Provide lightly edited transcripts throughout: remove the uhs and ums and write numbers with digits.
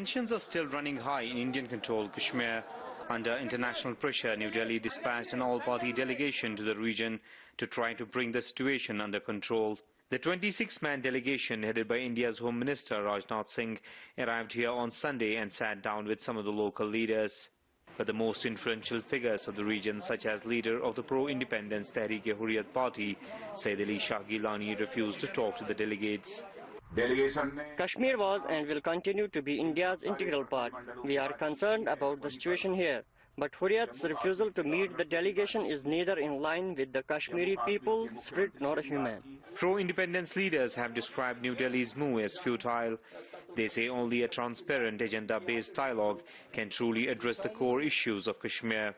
Tensions are still running high in Indian-controlled Kashmir. Under international pressure, New Delhi dispatched an all-party delegation to the region to try to bring the situation under control. The 26-man delegation, headed by India's Home Minister Rajnath Singh, arrived here on Sunday and sat down with some of the local leaders. But the most influential figures of the region, such as leader of the pro-independence Tehreek-e-Hurriyat party, Sayyid Ali Shah Gilani, refused to talk to the delegates. Kashmir was and will continue to be India's integral part. We are concerned about the situation here. But Hurriyat's refusal to meet the delegation is neither in line with the Kashmiri people's spirit nor human. Pro-independence leaders have described New Delhi's move as futile. They say only a transparent, agenda-based dialogue can truly address the core issues of Kashmir.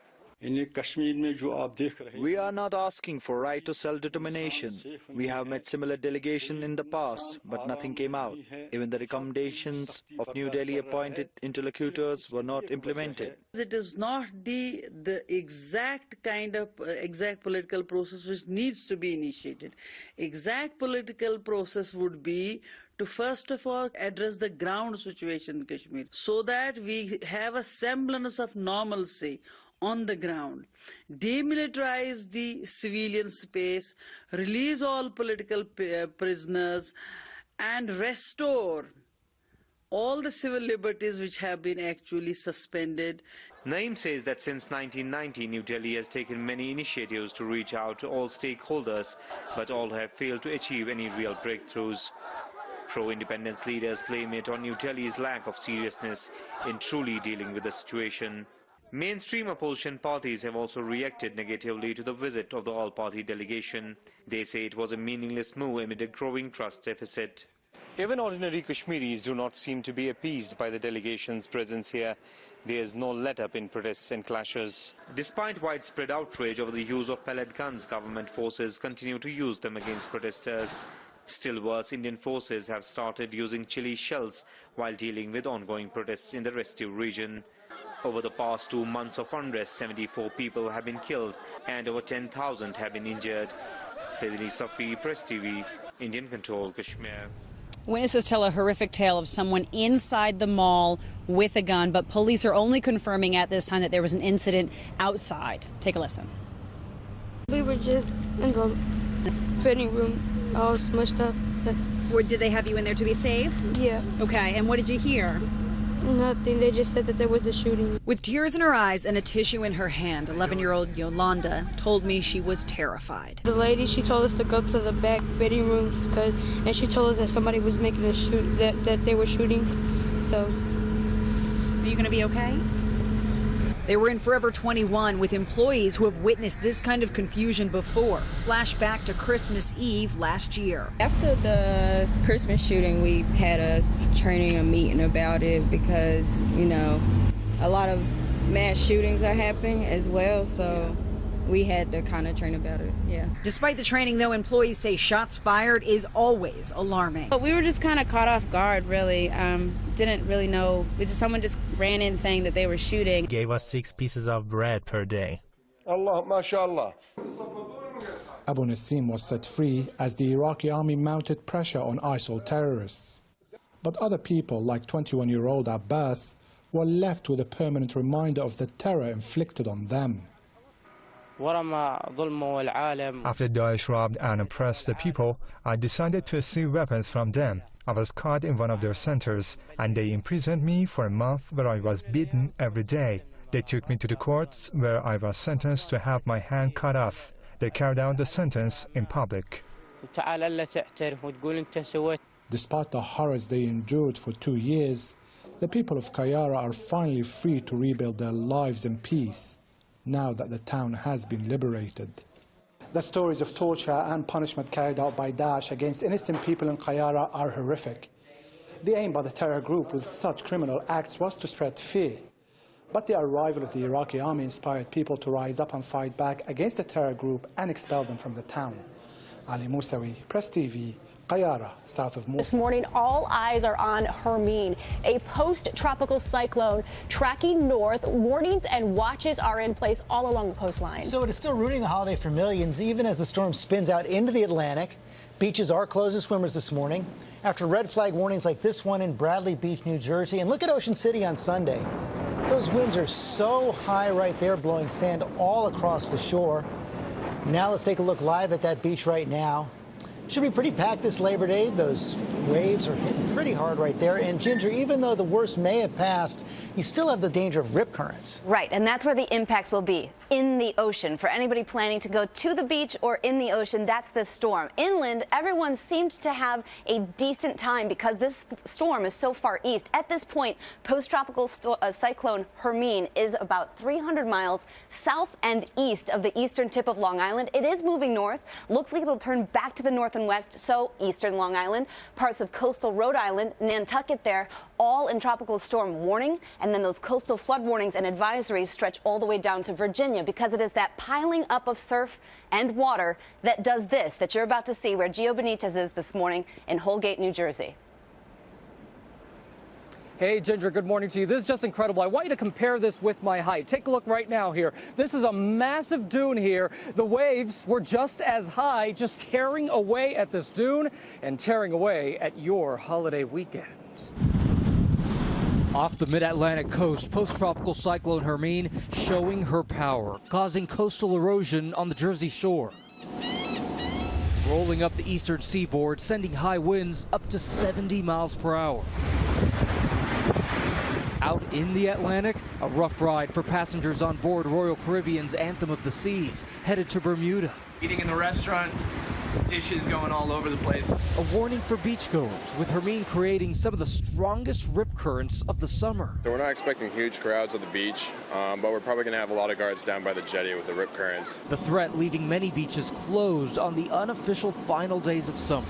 We are not asking for right to self-determination. We have met similar delegation in the past, but nothing came out. Even the recommendations of New Delhi appointed interlocutors were not implemented. It is not the exact kind of exact political process which needs to be initiated. Exact political process would be to first of all address the ground situation in Kashmir so that we have a semblance of normalcy on the ground, demilitarize the civilian space, release all political prisoners, and restore all the civil liberties which have been actually suspended. Naeem says that since 1990, New Delhi has taken many initiatives to reach out to all stakeholders, but all have failed to achieve any real breakthroughs. Pro-independence leaders blame it on New Delhi's lack of seriousness in truly dealing with the situation. Mainstream opposition parties have also reacted negatively to the visit of the all-party delegation. They say it was a meaningless move amid a growing trust deficit. Even ordinary Kashmiris do not seem to be appeased by the delegation's presence here. There is no let-up in protests and clashes. Despite widespread outrage over the use of pellet guns, government forces continue to use them against protesters. Still worse, Indian forces have started using chili shells while dealing with ongoing protests in the restive region. Over the past 2 months of unrest, 74 people have been killed and over 10,000 have been injured. Sayyid Ali Safi, Press TV, Indian-controlled Kashmir. Witnesses tell a horrific tale of someone inside the mall with a gun, but police are only confirming at this time that there was an incident outside. Take a listen. We were just in the fitting room, all smushed up. Did they have you in there to be safe? Yeah. Okay, and what did you hear? Nothing. They just said that there was a shooting. With tears in her eyes and a tissue in her hand, 11-year-old Yolanda told me she was terrified. The lady, she told us to go to the back fitting rooms, and she told us that somebody was making a shoot, that they were shooting. So. Are you going to be okay? They were in Forever 21 with employees who have witnessed this kind of confusion before. Flashback to Christmas Eve last year. After the Christmas shooting, we had a meeting about it because, you know, a lot of mass shootings are happening as well, so we had to kind of train about it, yeah. Despite the training, though, employees say shots fired is always alarming. But we were just kind of caught off guard, really. Didn't really know. Someone just ran in saying that they were shooting. Gave us 6 pieces of bread per day. Allah, mashallah. Abu Nassim was set free as the Iraqi army mounted pressure on ISIL terrorists. But other people, like 21-year-old Abbas, were left with a permanent reminder of the terror inflicted on them. After Daesh robbed and oppressed the people, I decided to steal weapons from them. I was caught in one of their centers, and they imprisoned me for a month where I was beaten every day. They took me to the courts where I was sentenced to have my hand cut off. They carried out the sentence in public. Despite the horrors they endured for 2 years, the people of Kayara are finally free to rebuild their lives in peace, now that the town has been liberated. The stories of torture and punishment carried out by Daesh against innocent people in Kayara are horrific. The aim by the terror group with such criminal acts was to spread fear. But the arrival of the Iraqi army inspired people to rise up and fight back against the terror group and expel them from the town. Ali Moussawi, Press TV, Qayara, south of Mosul. This morning, all eyes are on Hermine, a post-tropical cyclone tracking north. Warnings and watches are in place all along the coastline. So it is still ruining the holiday for millions, even as the storm spins out into the Atlantic. Beaches are closed to swimmers this morning after red flag warnings like this one in Bradley Beach, New Jersey. And look at Ocean City on Sunday. Those winds are so high right there, blowing sand all across the shore. Now let's take a look live at that beach right now. Should be pretty packed this Labor Day. Those waves are hitting pretty hard right there. And Ginger, even though the worst may have passed, you still have the danger of rip currents. Right, and that's where the impacts will be, in the ocean. For anybody planning to go to the beach or in the ocean, that's this storm. Inland, everyone seemed to have a decent time because this storm is so far east. At this point, post-tropical cyclone Hermine is about 300 miles south and east of the eastern tip of Long Island. It is moving north. Looks like it'll turn back to the north and west, so eastern Long Island, parts of coastal Rhode Island, Nantucket there, all in tropical storm warning, and then those coastal flood warnings and advisories stretch all the way down to Virginia because it is that piling up of surf and water that does this that you're about to see where Gio Benitez is this morning in Holgate, New Jersey. Hey, Ginger, good morning to you. This is just incredible. I want you to compare this with my height. Take a look right now here. This is a massive dune here. The waves were just as high, just tearing away at this dune and tearing away at your holiday weekend. Off the mid-Atlantic coast, post-tropical cyclone Hermine showing her power, causing coastal erosion on the Jersey shore. Rolling up the eastern seaboard, sending high winds up to 70 miles per hour. Out in the Atlantic, a rough ride for passengers on board Royal Caribbean's Anthem of the Seas, headed to Bermuda. Eating in the restaurant, dishes going all over the place. A warning for beachgoers, with Hermine creating some of the strongest rip currents of the summer. So we're not expecting huge crowds at the beach, but we're probably going to have a lot of guards down by the jetty with the rip currents. The threat leaving many beaches closed on the unofficial final days of summer.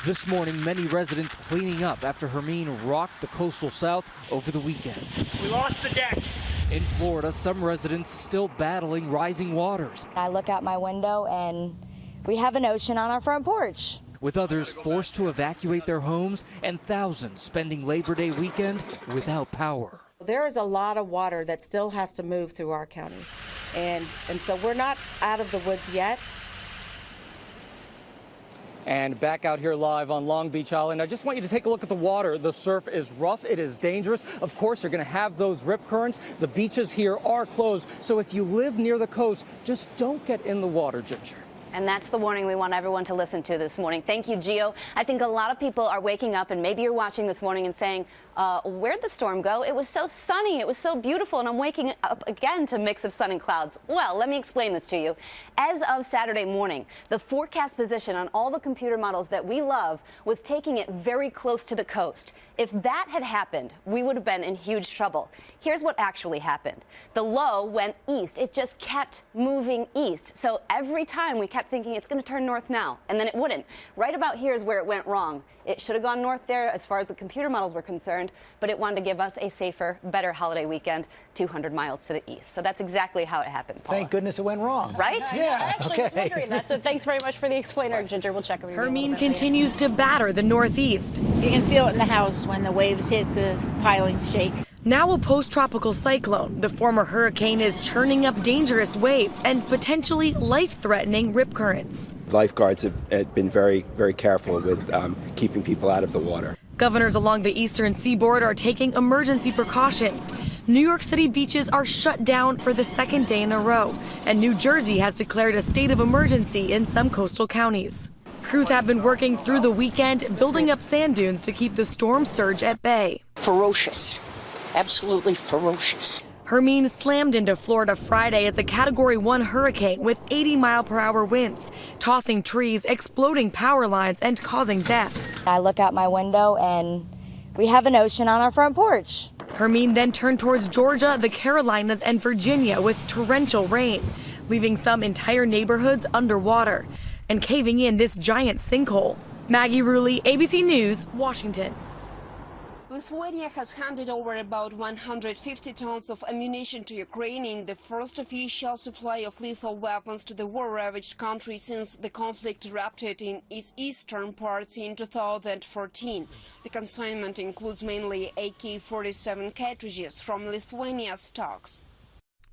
This morning, many residents cleaning up after Hermine rocked the coastal south over the weekend. We lost the deck. In Florida, some residents still battling rising waters. I look out my window and we have an ocean on our front porch. With others forced to evacuate their homes and thousands spending Labor Day weekend without power. There is a lot of water that still has to move through our county. And so we're not out of the woods yet. And back out here live on Long Beach Island, I just want you to take a look at the water. The surf is rough, it is dangerous. Of course, you're going to have those rip currents. The beaches here are closed, so if you live near the coast, just don't get in the water, Ginger. And that's the warning we want everyone to listen to this morning. Thank you, Gio. I think a lot of people are waking up, and maybe you're watching this morning and saying, where'd the storm go? It was so sunny, it was so beautiful, and I'm waking up again to a mix of sun and clouds. Well, let me explain this to you. As of Saturday morning, the forecast position on all the computer models that we love was taking it very close to the coast. If that had happened, we would have been in huge trouble. Here's what actually happened. The low went east. It just kept moving east. So every time we kept thinking it's going to turn north now, and then it wouldn't. Right about here is where it went wrong. It should have gone north there as far as the computer models were concerned, but it wanted to give us a safer, better holiday weekend 200 miles to the east. So that's exactly how it happened, Paula. Thank goodness it went wrong. Right? Yeah, I actually was wondering that, so thanks very much for the explainer, Ginger. We'll check over you. Hermine continues to batter the Northeast. You can feel it in the house when the waves hit the pilings shake. Now a post-tropical cyclone, the former hurricane is churning up dangerous waves and potentially life-threatening rip currents. Lifeguards have been very, very careful with keeping people out of the water. Governors along the eastern seaboard are taking emergency precautions. New York City beaches are shut down for the second day in a row, and New Jersey has declared a state of emergency in some coastal counties. Crews have been working through the weekend, building up sand dunes to keep the storm surge at bay. Ferocious. Absolutely ferocious. Hermine slammed into Florida Friday as a Category 1 hurricane with 80-mile-per-hour winds, tossing trees, exploding power lines, and causing death. I look out my window and we have an ocean on our front porch. Hermine then turned towards Georgia, the Carolinas, and Virginia with torrential rain, leaving some entire neighborhoods underwater and caving in this giant sinkhole. Maggie Rulli, ABC News, Washington. Lithuania has handed over about 150 tons of ammunition to Ukraine in the first official supply of lethal weapons to the war-ravaged country since the conflict erupted in its eastern parts in 2014. The consignment includes mainly AK-47 cartridges from Lithuania's stocks.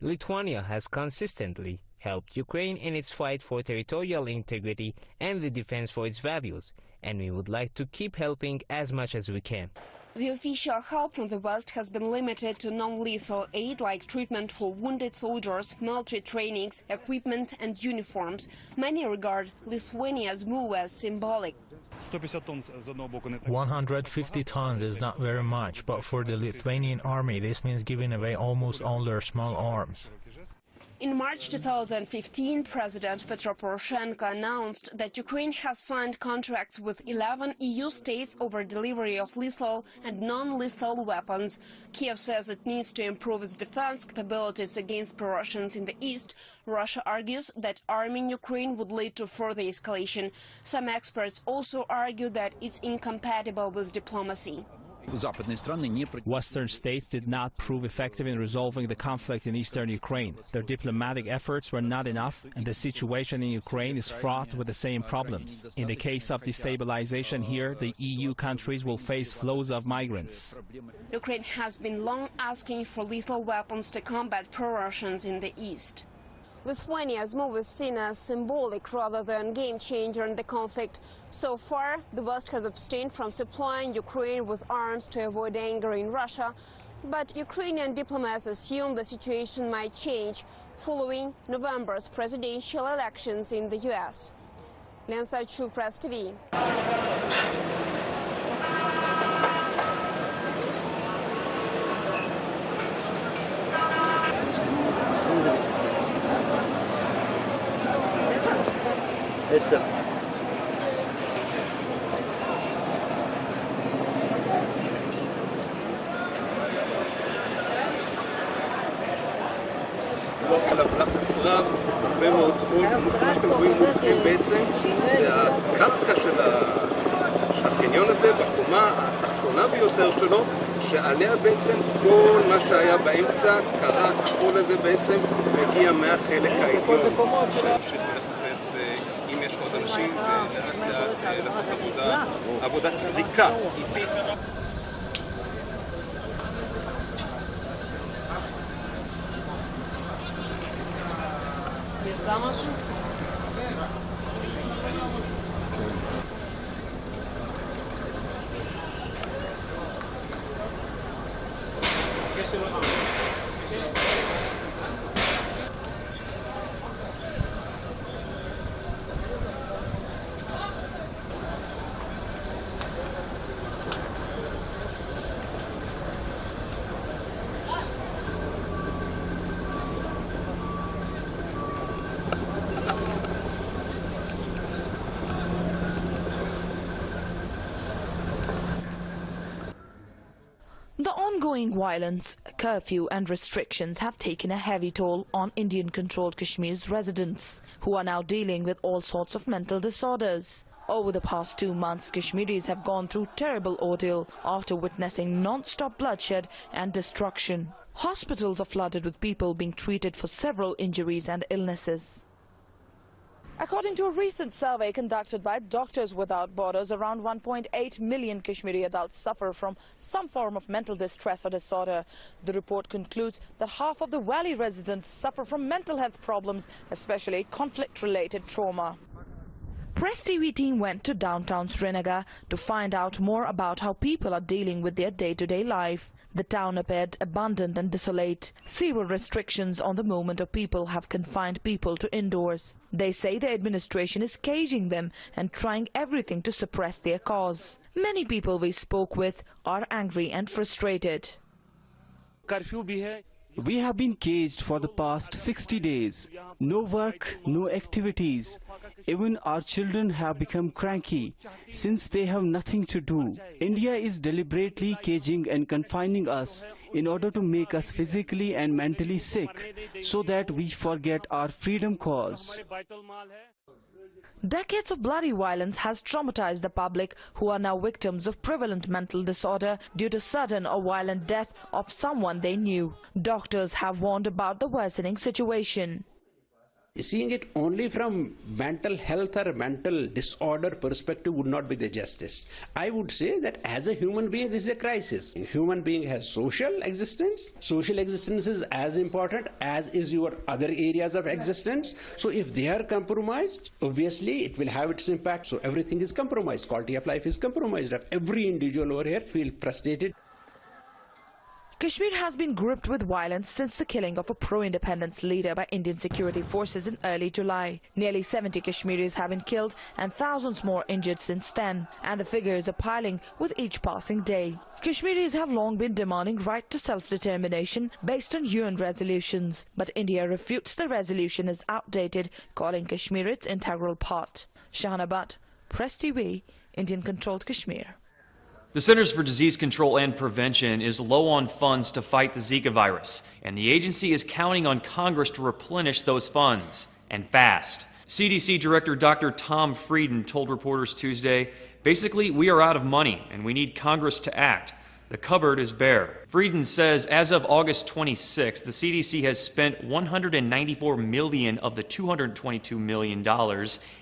Lithuania has consistently helped Ukraine in its fight for territorial integrity and the defense for its values, and we would like to keep helping as much as we can. The official help from the West has been limited to non-lethal aid like treatment for wounded soldiers, military trainings, equipment and uniforms. Many regard Lithuania's move as symbolic. 150 tons is not very much, but for the Lithuanian army this means giving away almost all their small arms. In March 2015, President Petro Poroshenko announced that Ukraine has signed contracts with 11 EU states over delivery of lethal and non-lethal weapons. Kiev says it needs to improve its defense capabilities against pro-Russians in the east. Russia argues that arming Ukraine would lead to further escalation. Some experts also argue that it's incompatible with diplomacy. Western states did not prove effective in resolving the conflict in eastern Ukraine. Their diplomatic efforts were not enough, and the situation in Ukraine is fraught with the same problems. In the case of destabilization here, the EU countries will face flows of migrants. Ukraine has been long asking for lethal weapons to combat pro-Russians in the east. Lithuania's move is seen as symbolic rather than game-changer in the conflict. So far, the West has abstained from supplying Ukraine with arms to avoid anger in Russia. But Ukrainian diplomats assume the situation might change following November's presidential elections in the U.S. Lena Savchuk, Press TV. עליו לחץ רב, הרבה מאוד חול, כמו שאתם רואים מולכם בעצם, זה הקרקע של החניון הזה, בקומה התחתונה ביותר שלו, שעליה בעצם כל מה שהיה באמצע קרס, החול הזה בעצם מגיע מהחלק העליון. שנמשיך ולחפש אם יש עוד אנשים ולאט לאט לעשות עבודת סריקה איטית. יצא משהו? The ongoing violence, curfew and restrictions have taken a heavy toll on Indian-controlled Kashmir's residents, who are now dealing with all sorts of mental disorders. Over the past 2 months, Kashmiris have gone through terrible ordeal after witnessing non-stop bloodshed and destruction. Hospitals are flooded with people being treated for several injuries and illnesses. According to a recent survey conducted by Doctors Without Borders, around 1.8 million Kashmiri adults suffer from some form of mental distress or disorder. The report concludes that half of the valley residents suffer from mental health problems, especially conflict-related trauma. Press TV team went to downtown Srinagar to find out more about how people are dealing with their day-to-day life. The town appeared abandoned and desolate. Severe restrictions on the movement of people have confined people to indoors. They say the administration is caging them and trying everything to suppress their cause. Many people we spoke with are angry and frustrated. We have been caged for the past 60 days. No work, no activities. Even our children have become cranky since they have nothing to do. India is deliberately caging and confining us in order to make us physically and mentally sick so that we forget our freedom cause. Decades of bloody violence has traumatized the public, who are now victims of prevalent mental disorder due to sudden or violent death of someone they knew. Doctors have warned about the worsening situation. Seeing it only from mental health or mental disorder perspective would not be the justice. I would say that as a human being, this is a crisis. A human being has social existence. Social existence is as important as is your other areas of existence. So if they are compromised, obviously it will have its impact. So everything is compromised. Quality of life is compromised. Every individual over here feels frustrated. Kashmir has been gripped with violence since the killing of a pro-independence leader by Indian security forces in early July. Nearly 70 Kashmiris have been killed and thousands more injured since then, and the figures are piling with each passing day. Kashmiris have long been demanding right to self-determination based on UN resolutions, but India refutes the resolution as outdated, calling Kashmir its integral part. Shahana Bhatt, Press TV, Indian-controlled Kashmir. The Centers for Disease Control and Prevention is low on funds to fight the Zika virus, and the agency is counting on Congress to replenish those funds, and fast. CDC Director Dr. Tom Frieden told reporters Tuesday, basically, we are out of money and we need Congress to act. The cupboard is bare. Frieden says as of August 26, the CDC has spent $194 million of the $222 million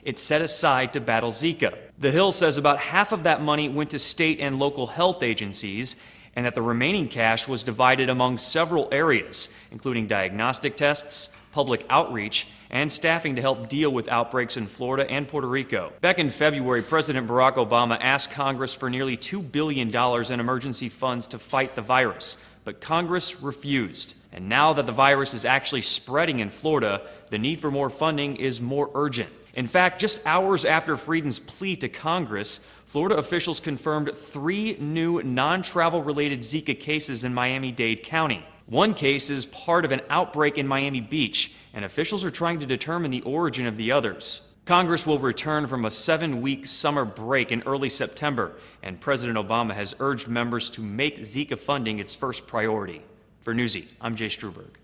it set aside to battle Zika. The Hill says about half of that money went to state and local health agencies, and that the remaining cash was divided among several areas, including diagnostic tests, public outreach, and staffing to help deal with outbreaks in Florida and Puerto Rico. Back in February, President Barack Obama asked Congress for nearly $2 billion in emergency funds to fight the virus, but Congress refused. And now that the virus is actually spreading in Florida, the need for more funding is more urgent. In fact, just hours after Frieden's plea to Congress, Florida officials confirmed 3 new non-travel related Zika cases in Miami-Dade County. One case is part of an outbreak in Miami Beach, and officials are trying to determine the origin of the others. Congress will return from a 7-week summer break in early September, and President Obama has urged members to make Zika funding its first priority. For Newsy, I'm Jay Struberg.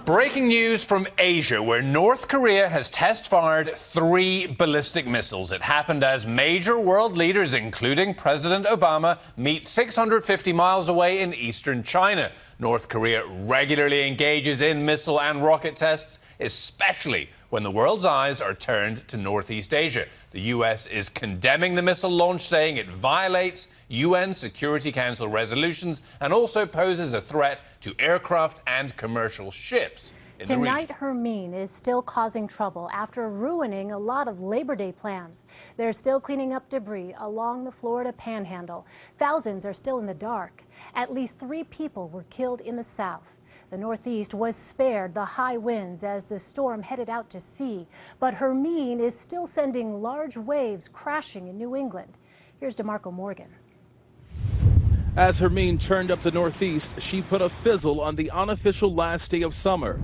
Breaking news from Asia, where North Korea has test-fired 3 ballistic missiles. It happened as major world leaders, including President Obama, meet 650 miles away in eastern China. North Korea regularly engages in missile and rocket tests, especially when the world's eyes are turned to Northeast Asia. The U.S. is condemning the missile launch, saying it violates UN Security Council resolutions and also poses a threat to aircraft and commercial ships in the region. Tonight, Hermine is still causing trouble after ruining a lot of Labor Day plans. They're still cleaning up debris along the Florida Panhandle. Thousands are still in the dark. At least 3 people were killed in the south. The Northeast was spared the high winds as the storm headed out to sea, but Hermine is still sending large waves crashing in New England. Here's DeMarco Morgan. As Hermine turned up the Northeast, she put a fizzle on the unofficial last day of summer.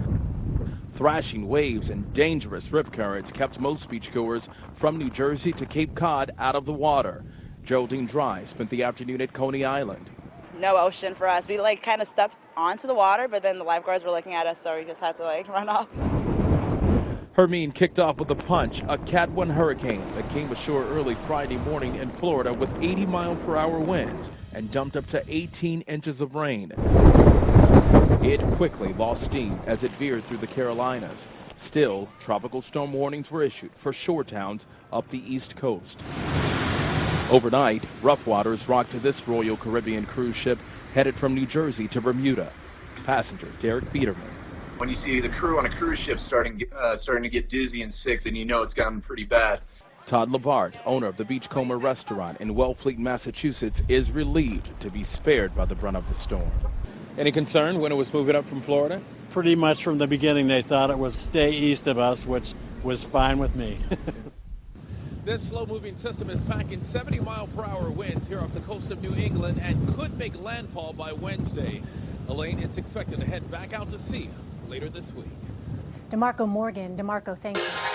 Thrashing waves and dangerous rip currents kept most beachgoers from New Jersey to Cape Cod out of the water. Geraldine Dry spent the afternoon at Coney Island. No ocean for us. We kind of stepped onto the water, but then the lifeguards were looking at us, so we just had to run off. Hermine kicked off with a punch, a Cat 1 hurricane that came ashore early Friday morning in Florida with 80-mile-per-hour winds and dumped up to 18 inches of rain. It quickly lost steam as it veered through the Carolinas. Still, tropical storm warnings were issued for shore towns up the East Coast. Overnight, rough waters rocked this Royal Caribbean cruise ship headed from New Jersey to Bermuda. Passenger Derek Biederman. When you see the crew on a cruise ship starting to get dizzy and sick, then you know it's gotten pretty bad. Todd Labart, owner of the Beachcomber restaurant in Wellfleet, Massachusetts, is relieved to be spared by the brunt of the storm. Any concern when it was moving up from Florida? Pretty much from the beginning they thought it would stay east of us, which was fine with me. This slow-moving system is packing 70-mile-per-hour winds here off the coast of New England and could make landfall by Wednesday. Elaine, it's expected to head back out to sea later this week. DeMarco Morgan. DeMarco, thank you.